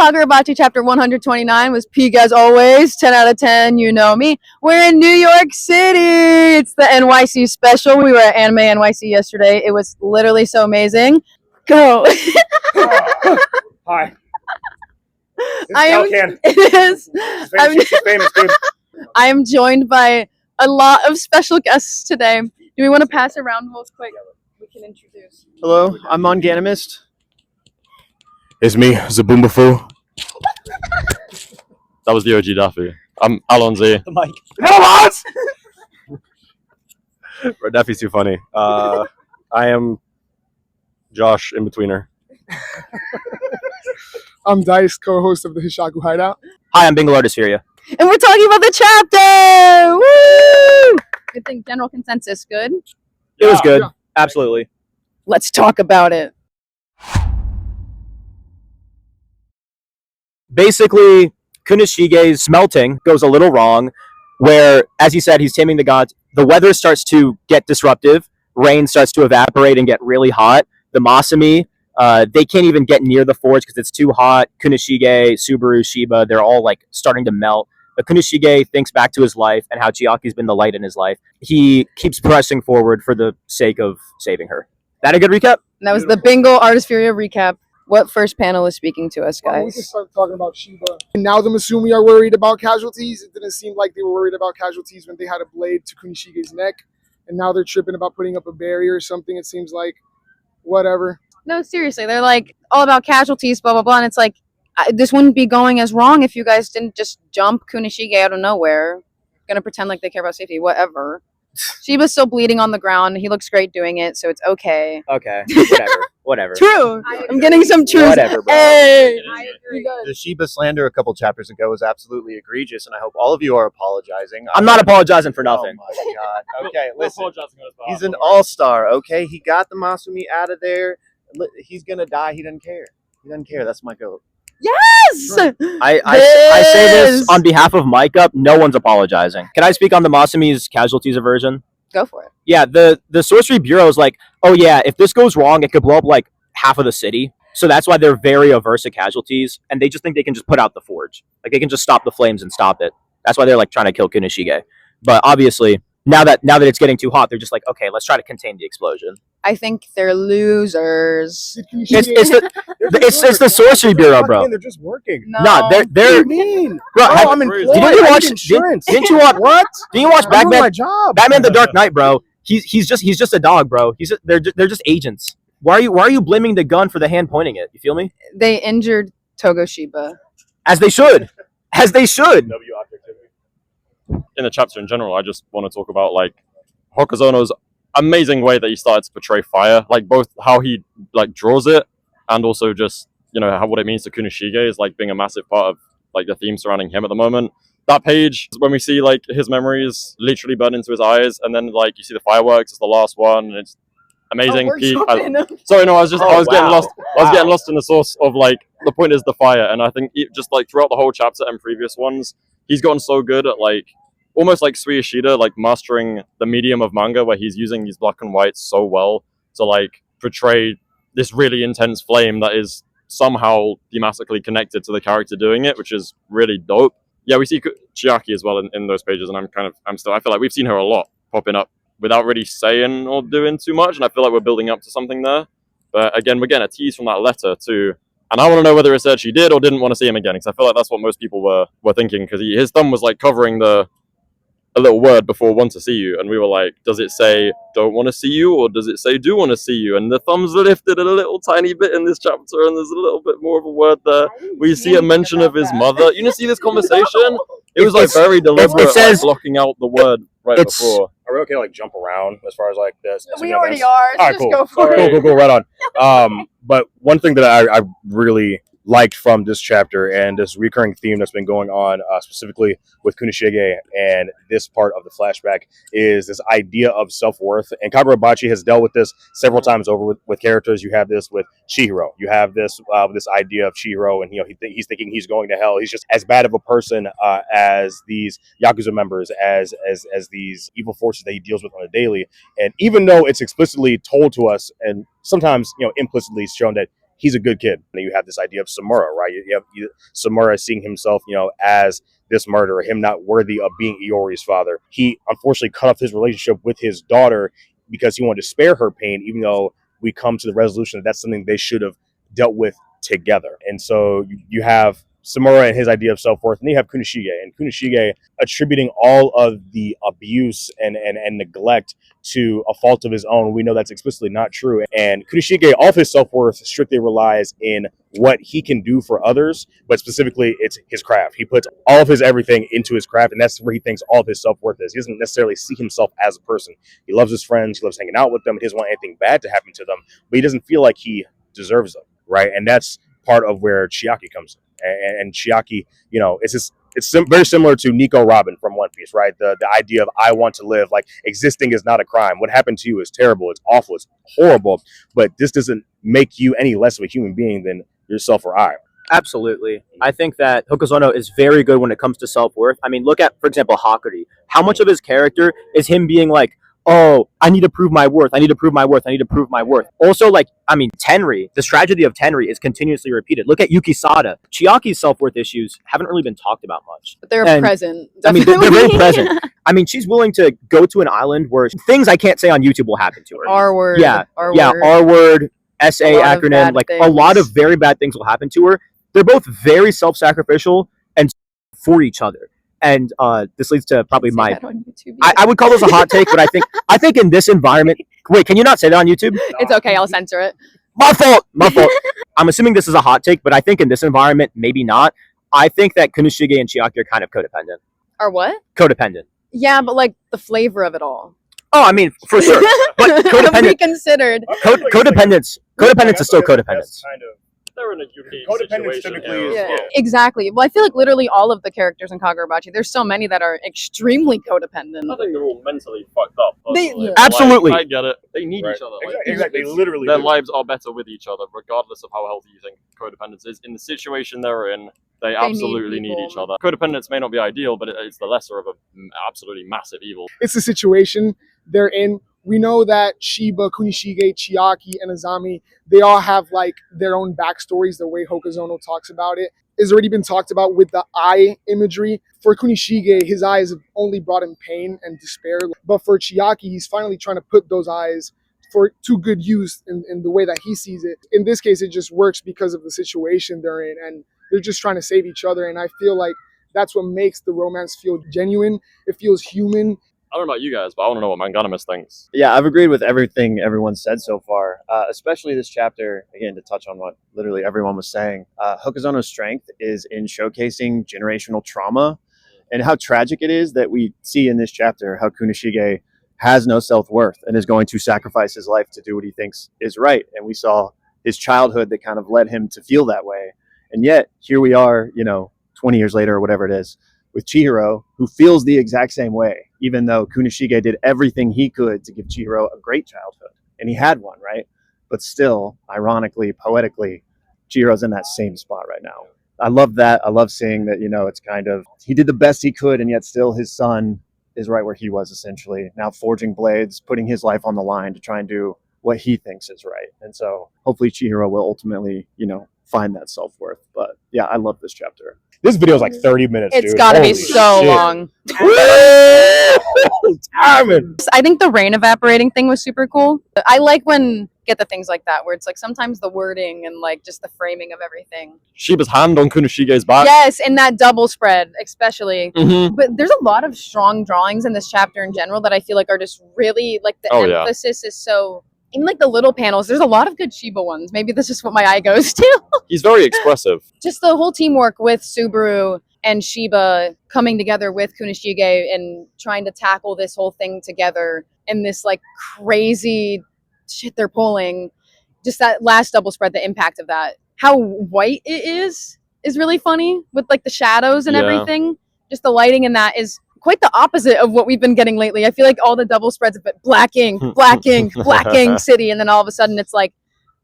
Kagurabachi Chapter 129 was peak as always. 10 out of 10, you know me. We're in New York City. It's the NYC special. We were at Anime NYC yesterday. It was literally so amazing. Go. Hi. It is. She's famous, dude. I am joined by a lot of special guests today. Do we want to pass around real quick? We can introduce. Hello, I'm Monganimist. It's me, Zabumbafu. That was the OG Daffy. I'm Alonzi. The mic. No what? Bro, Daffy's too funny. I am Josh, in-betweener. I'm Dice, co-host of the Hishaku Hideout. Hi, I'm Bingo Artispheria. And we're talking about the chapter! Woo! Good thing, general consensus, good? It was good. Yeah. Absolutely. Let's talk about it. Basically, Kunishige's smelting goes a little wrong, where, as he said, he's taming the gods. The weather starts to get disruptive. Rain starts to evaporate and get really hot. The Masumi, they can't even get near the forge because it's too hot. Kunishige, Subaru, Shiba, they're all like starting to melt. But Kunishige thinks back to his life and how Chiaki's been the light in his life. He keeps pressing forward for the sake of saving her. That a good recap? That was the Bingo Artispheria recap. What first panel is speaking to us, Well, we can guys? start talking about Shiba. And now the Masumi are worried about casualties. It didn't seem like they were worried about casualties when they had a blade to Kunishige's neck. And now they're tripping about putting up a barrier or something. It seems like whatever. No, seriously, they're like all about casualties, blah, blah, blah. And it's like, this wouldn't be going as wrong if you guys didn't just jump Kunishige out of nowhere. Gonna pretend like they care about safety, whatever. Shiba's still bleeding on the ground. He looks great doing it, so it's okay. Okay, whatever. True. I'm getting some truth. Whatever, bro. Hey. I agree. The Shiba slander a couple chapters ago was absolutely egregious, and I hope all of you are apologizing. I'm not apologizing for nothing. Oh my god. Okay, listen. He's an all-star, okay? He got the Masumi out of there. He's gonna die. He doesn't care. He doesn't care. That's my goat. Yes! I say this on behalf of Mike Up. No one's apologizing. Can I speak on the Masumi's casualties aversion? Go for it. Yeah, the Sorcery Bureau is like, oh yeah, if this goes wrong, it could blow up like half of the city. So that's why they're very averse to casualties, and they just think they can just put out the forge. Like they can just stop the flames and stop it. That's why they're like trying to kill Kunishige. But obviously, now that it's getting too hot, they're just like, okay, let's try to contain the explosion. I think they're losers. It's the Sorcery Bureau, bro. They're just working. No, they're What do you mean? bro. I'm employed. Didn't you watch? Insurance. Didn't you watch What? Didn't you watch I'm doing my Batman? job. Batman: The Dark Knight, bro. He's just a dog, bro. They're just agents. Why are you blaming the gun for the hand pointing it? You feel me? they injured Togo Shiba. As they should. As they should. In the chapter in general, I just want to talk about like Hokuzono's amazing way that he started to portray fire, like both how he like draws it and also just what it means to Kunishige is like being a massive part of like the theme surrounding him at the moment. That page when we see like his memories literally burn into his eyes, and then like you see the fireworks, it's the last one, and it's amazing. Sorry, no, I was getting lost. I was getting lost in the source of like the point is the fire, and I think just like throughout the whole chapter and previous ones, he's gotten so good at like almost like Suishida, like mastering the medium of manga where he's using these black and whites so well to like portray this really intense flame that is somehow thematically connected to the character doing it, which is really dope. Yeah, we see Chiaki as well in those pages, and I feel like we've seen her a lot popping up without really saying or doing too much, and I feel like we're building up to something there. But again, we're getting a tease from that letter too, and I want to know whether it said she did or didn't want to see him again, because I feel like that's what most people were thinking, because his thumb was like covering a little word before "want to see you," and we were like, does it say "don't want to see you" or does it say "do want to see you"? And the thumbs lifted a little tiny bit in this chapter, and there's a little bit more of a word there. We see a mention of his mother. You know, see this conversation? It was like very deliberate, it says, like, blocking out the word right before. Are we okay to like jump around as far as like this? We already are. All right, Just cool. go for it. Cool. Right on. But one thing that I really liked from this chapter and this recurring theme that's been going on specifically with Kunishige and this part of the flashback is this idea of self-worth. And Kagurabachi has dealt with this several times over with characters. You have this with Chihiro. You have this this idea of Chihiro, and he's thinking he's going to hell. He's just as bad of a person as these Yakuza members, as these evil forces that he deals with on a daily. And even though it's explicitly told to us, and sometimes implicitly shown that he's a good kid. And you have this idea of Samura, right? You have Samura seeing himself, as this murderer, him not worthy of being Iori's father. He unfortunately cut off his relationship with his daughter because he wanted to spare her pain, even though we come to the resolution that that's something they should have dealt with together. And so you have Samura and his idea of self-worth, and then you have Kunishige attributing all of the abuse and neglect to a fault of his own. We know that's explicitly not true. And Kunishige, all of his self-worth strictly relies in what he can do for others, but specifically it's his craft. He puts all of his everything into his craft, and that's where he thinks all of his self-worth is. He doesn't necessarily see himself as a person. He loves his friends, he loves hanging out with them, he doesn't want anything bad to happen to them, but he doesn't feel like he deserves them, right? And that's part of where Chiaki comes in. And Chiaki, it's very similar to Nico Robin from One Piece, right? The idea of I want to live, like existing is not a crime. What happened to you is terrible, it's awful, it's horrible, but this doesn't make you any less of a human being than yourself or I. Absolutely. I think that Hokuzono is very good when it comes to self-worth. I mean, look at, for example, Hakuri. How much of his character is him being like, oh, I need to prove my worth. I need to prove my worth. I need to prove my worth. Also, Tenri, the tragedy of Tenri is continuously repeated. Look at Yukisada. Chiaki's self-worth issues haven't really been talked about much. But they're present. I mean, they're very present. I mean, she's willing to go to an island where things I can't say on YouTube will happen to her. R-word. Yeah, R-word. Yeah, R-word, SA acronym, things. A lot of very bad things will happen to her. They're both very self-sacrificial and for each other. And this leads to probably my. I would call this a hot take, but I think in this environment. Wait, can you not say that on YouTube? It's okay. I'll censor it. My fault. I'm assuming this is a hot take, but I think in this environment, maybe not. I think that Kunishige and Chiaki are kind of codependent. Are what? Codependent. Yeah, but like the flavor of it all. Oh, I mean, for sure. But codependent. Reconsidered. Codependence is still codependence. They're in a unique Codependence situation typically here is- as well. Exactly. Well, I feel like literally all of the characters in Kagurabachi, there's so many that are extremely codependent. I think they're all mentally fucked up. personally. Yeah. Absolutely. I get it. They need Right. each other. Exactly. They literally Their do. lives are better with each other, regardless of how healthy you think codependence is. In the situation they're in, they absolutely need people. each other. Codependence may not be ideal, but it's the lesser of an absolutely massive evil. It's the situation they're in. We know that Shiba, Kunishige, Chiaki, and Azami, they all have their own backstories. The way Hokuzono talks about it has already been talked about with the eye imagery. For Kunishige, his eyes have only brought him pain and despair. But for Chiaki, he's finally trying to put those eyes to good use in the way that he sees it. In this case, it just works because of the situation they're in, and they're just trying to save each other. And I feel like that's what makes the romance feel genuine. It feels human. I don't know about you guys, but I want to know what Manganamus thinks. Yeah, I've agreed with everything everyone said so far, especially this chapter, again, to touch on what literally everyone was saying. Hokuzono's strength is in showcasing generational trauma and how tragic it is that we see in this chapter how Kunishige has no self-worth and is going to sacrifice his life to do what he thinks is right. And we saw his childhood that kind of led him to feel that way. And yet, here we are, 20 years later or whatever it is, with Chihiro, who feels the exact same way, even though Kunishige did everything he could to give Chihiro a great childhood. And he had one, right? But still, ironically, poetically, Chihiro's in that same spot right now. I love that. I love seeing that, it's kind of, he did the best he could, and yet still his son is right where he was, essentially. Now forging blades, putting his life on the line to try and do what he thinks is right. And so hopefully Chihiro will ultimately, find that self-worth. But yeah, I love this chapter. This video is like 30 minutes, It's dude. gotta be Holy so shit. long. Timing. I think the rain evaporating thing was super cool. I like when get the things like that where it's like sometimes the wording and just the framing of everything. Shiba's hand on Kunishige's back. Yes, and that double spread especially. Mm-hmm. But there's a lot of strong drawings in this chapter in general that I feel like are just really the emphasis is so. Even the little panels, there's a lot of good Shiba ones. Maybe that's just what my eye goes to. He's very expressive. Just the whole teamwork with Subaru and Shiba coming together with Kunishige and trying to tackle this whole thing together and this crazy shit they're pulling. Just that last double spread, the impact of that. How white it is really funny with the shadows and everything. Just the lighting in that is quite the opposite of what we've been getting lately. I feel like all the double spreads have been black ink, black city, and then all of a sudden it's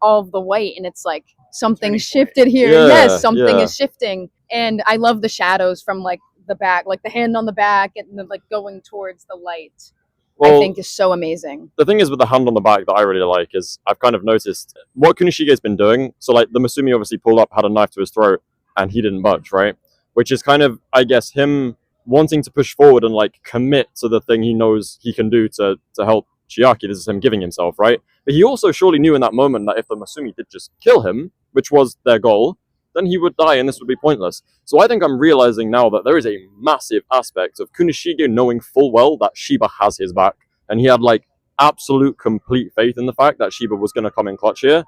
all of the white and it's something shifted here. Yeah, yes, something yeah. is shifting. And I love the shadows from the back, the hand on the back and then going towards the light. Well, I think is so amazing. the thing is with the hand on the back that I really like is I've kind of noticed what Kunishige's been doing. So like the Masumi obviously pulled up, had a knife to his throat, and he didn't budge, right? Which is kind of, I guess, him wanting to push forward and like commit to the thing he knows he can do to help Chiaki. This is him giving himself, right? But he also surely knew in that moment that if the Masumi did just kill him, which was their goal, then he would die and this would be pointless. So I think I'm realizing now that there is a massive aspect of Kunishige knowing full well that Shiba has his back. And he had like absolute complete faith in the fact that Shiba was going to come in clutch here.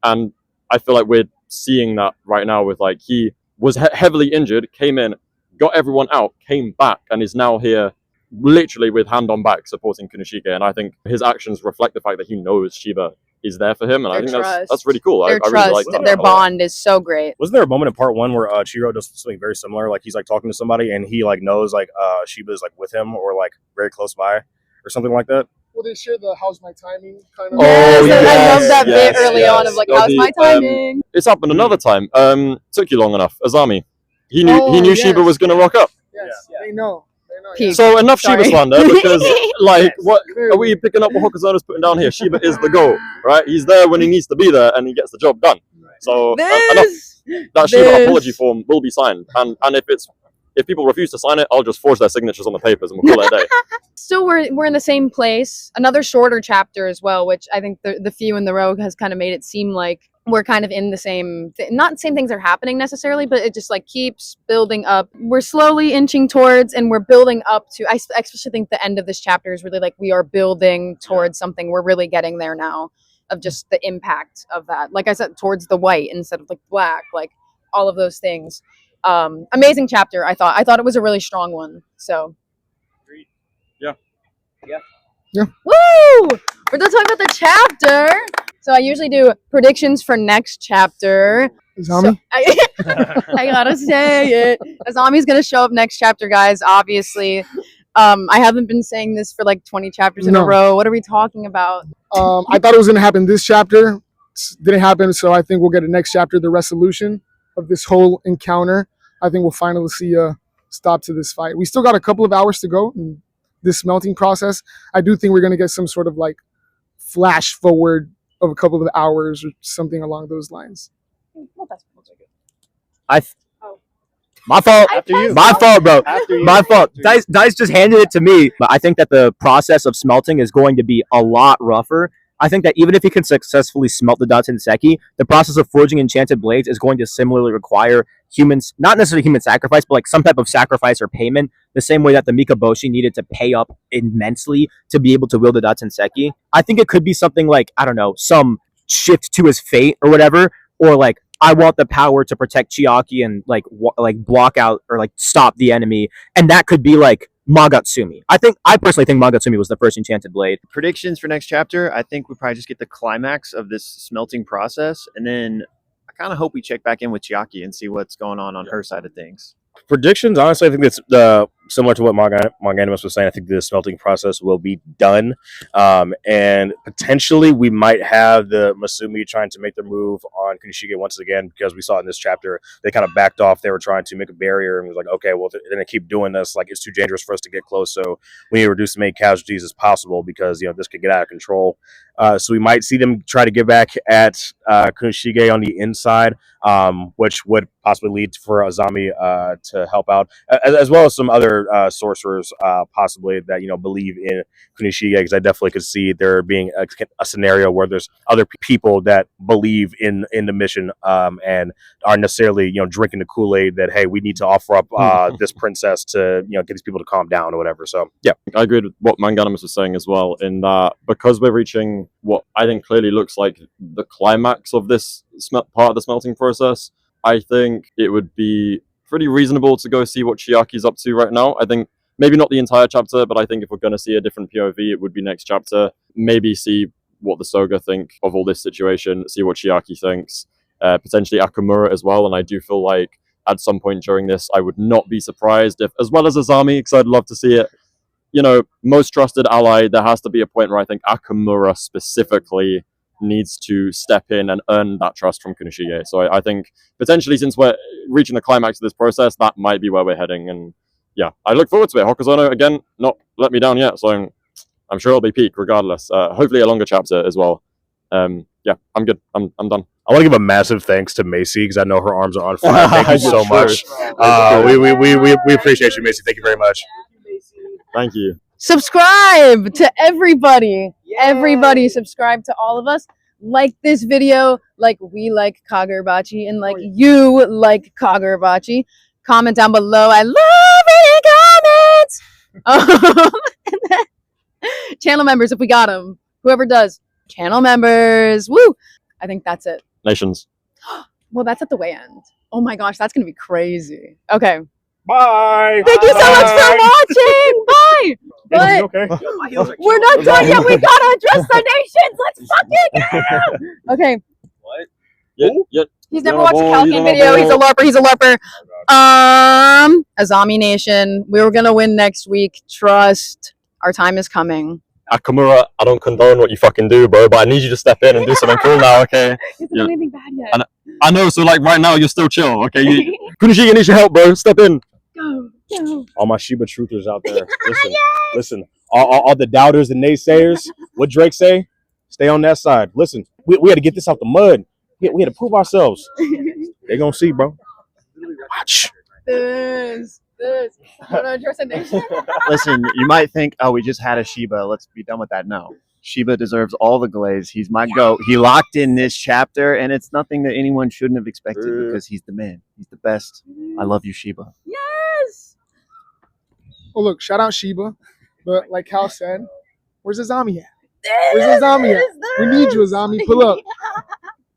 And I feel like we're seeing that right now with like, he was heavily injured, came in, got everyone out, came back, and is now here literally with hand on back supporting Kunishige. And I think his actions reflect the fact that he knows Shiba is there for him, and I think that's really cool. Their I trust, really like that. their bond is so great. Wasn't there a moment in part 1 where Chiro does something very similar? Like he's like talking to somebody and he like knows like Shiba's like with him or like very close by or something like that. Well, they share the "How's my timing" kind of. Yes, yes, I love that yes, bit early yes. on of like, Well, how's my timing? It's happened another time. Took you long enough. Azami, he knew Yes. Shiba was going to rock up. Yes, they know. Peak. So enough Sorry. Shiba slander because like what Clearly. are we picking up what Hokuzono's putting down here? Shiba is the goal, right? He's there when he needs to be there and he gets the job done. So enough. That Shiba apology form will be signed, and if people refuse to sign it, I'll just forge their signatures on the papers and we'll call it a day. Still, we're in the same place. Another shorter chapter as well, which I think the Few and the Rogue has kind of made it seem like we're kind of in the same, not same things are happening necessarily, but it just like keeps building up. We're slowly inching towards, and we're building up to. I especially think the end of this chapter is really like we are building towards something. We're really getting there now of just the impact of that. Like I said, towards the white instead of like black, like all of those things. Amazing chapter. I thought it was a really strong one. So. Yeah. Woo! We're done talking about the chapter. So I usually do predictions for next chapter. Azami? So I gotta say it. Azami's gonna show up next chapter, guys. Obviously, I haven't been saying this for like 20 chapters in a row. What are we talking about? I thought it was going to happen this chapter. Didn't happen, so I think we'll get a next chapter, the resolution of this whole encounter. I think we'll finally see a stop to this fight. We still got a couple of hours to go in this smelting process. I do think we're going to get some sort of like flash forward of a couple of hours or something along those lines. My fault. After you. My fault, bro. After you. My fault. After you. Dice just handed it to me. But I think that the process of smelting is going to be a lot rougher. I think that even if he can successfully smelt the Datsenseki, the process of forging enchanted blades is going to similarly require humans, not necessarily human sacrifice, but like some type of sacrifice or payment, the same way that the Mikaboshi needed to pay up immensely to be able to wield the Datsenseki. I think it could be something like, I don't know, some shift to his fate or whatever, or like, I want the power to protect Chiaki and like block out or like stop the enemy, and that could be like Magatsumi. I personally think Magatsumi was the first enchanted blade. Predictions for next chapter. I think we probably just get the climax of this smelting process, and then I kind of hope we check back in with Chiaki and see what's going on her side of things. Predictions, honestly, I think it's similar to what Monganimus was saying. I think the smelting process will be done, and potentially we might have the Masumi trying to make their move on Kunishige once again, because we saw in this chapter they kind of backed off. They were trying to make a barrier and was like, okay, well, if they're going to keep doing this, like it's too dangerous for us to get close, so we need to reduce as many casualties as possible because this could get out of control. So we might see them try to get back at Kunishige on the inside, which would possibly lead for Azami to help out, as well as some other sorcerers possibly that believe in Kunishige, because I definitely could see there being a scenario where there's other people that believe in the mission and aren't necessarily drinking the Kool-Aid that, hey, we need to offer up this princess to get these people to calm down or whatever. So yeah, I agree with what Manganimus was saying as well, in that because we're reaching what I think clearly looks like the climax of this part of the smelting process, I think it would be pretty reasonable to go see what Chiaki's up to right now. I think maybe not the entire chapter, but I think if we're going to see a different POV, it would be next chapter. Maybe see what the Soga think of all this situation, see what Chiaki thinks, potentially Akamura as well. And I do feel like at some point during this, I would not be surprised if, as well as Azami, because I'd love to see it, most trusted ally, there has to be a point where I think Akamura specifically needs to step in and earn that trust from Kunishige. So I think potentially, since we're reaching the climax of this process, that might be where we're heading. And yeah, I look forward to it. Hokuzono, again, not let me down yet. So I'm sure it'll be peak regardless. Hopefully a longer chapter as well. Yeah, I'm good. I'm done. I want to give a massive thanks to Macy because I know her arms are on fire. Thank you so Sure. much. We appreciate you, Macy. Thank you very much. Thank you. Subscribe to everybody. Everybody subscribe to all of us. Like this video, like we like Kagurabachi, and like you like Kagurabachi. Comment down below. I love reading comments. And then channel members, if we got them. Whoever does. Channel members. Woo! I think that's it. Nations. Well, that's at the way end. Oh my gosh, that's going to be crazy. Okay. Bye. Thank you so much for watching. Bye. But Okay. we're not done yet. We gotta address the nations. Let's fucking go. Okay. What? Yeah. He's never You're watched a a bull, Calcan you're a video. He's a bull. LARPer. He's a LARPer. Azami Nation. We were gonna win next week. Trust. Our time is coming. Akamura, I don't condone what you fucking do, bro, but I need you to step in and do something cool now, okay? He hasn't Yeah. done anything bad yet. I know, so like right now you're still chill, okay? Kunishige needs your help, bro. Step in. Go. Go. All my Shiba truthers out there, listen. All the doubters and naysayers. What Drake say? Stay on that side. Listen, we had to get this out the mud. We had to prove ourselves. They gonna see, bro. Watch. This. Wanna address a nation? Listen, you might think, oh, we just had a Shiba. Let's be done with that. No. Shiba deserves all the glaze. He's my GOAT. He locked in this chapter, and it's nothing that anyone shouldn't have expected because he's the man. He's the best. I love you, Shiba. Yes. Oh, look, shout out Shiba. But like Cal said, where's Azami at? Where's Azami at? We need you, Azami. Pull up.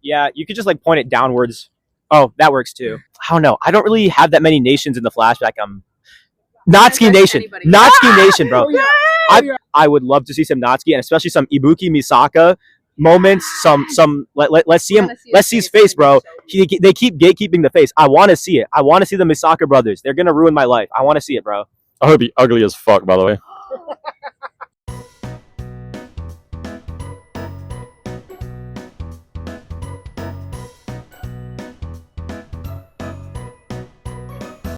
Yeah, you could just like point it downwards. Oh, that works too. I don't know. I don't really have that many nations in the flashback. Natsuki Nation. Anybody. Natsuki Nation, bro. Oh, yeah. Oh, yeah. I would love to see some Natsuki and especially some Ibuki Misaka moments. Let's see him. Let's see his face, bro. They keep gatekeeping the face. I want to see it. I want to see the Misaka brothers. They're gonna ruin my life. I want to see it, bro. I hope he ugly as fuck, by the way.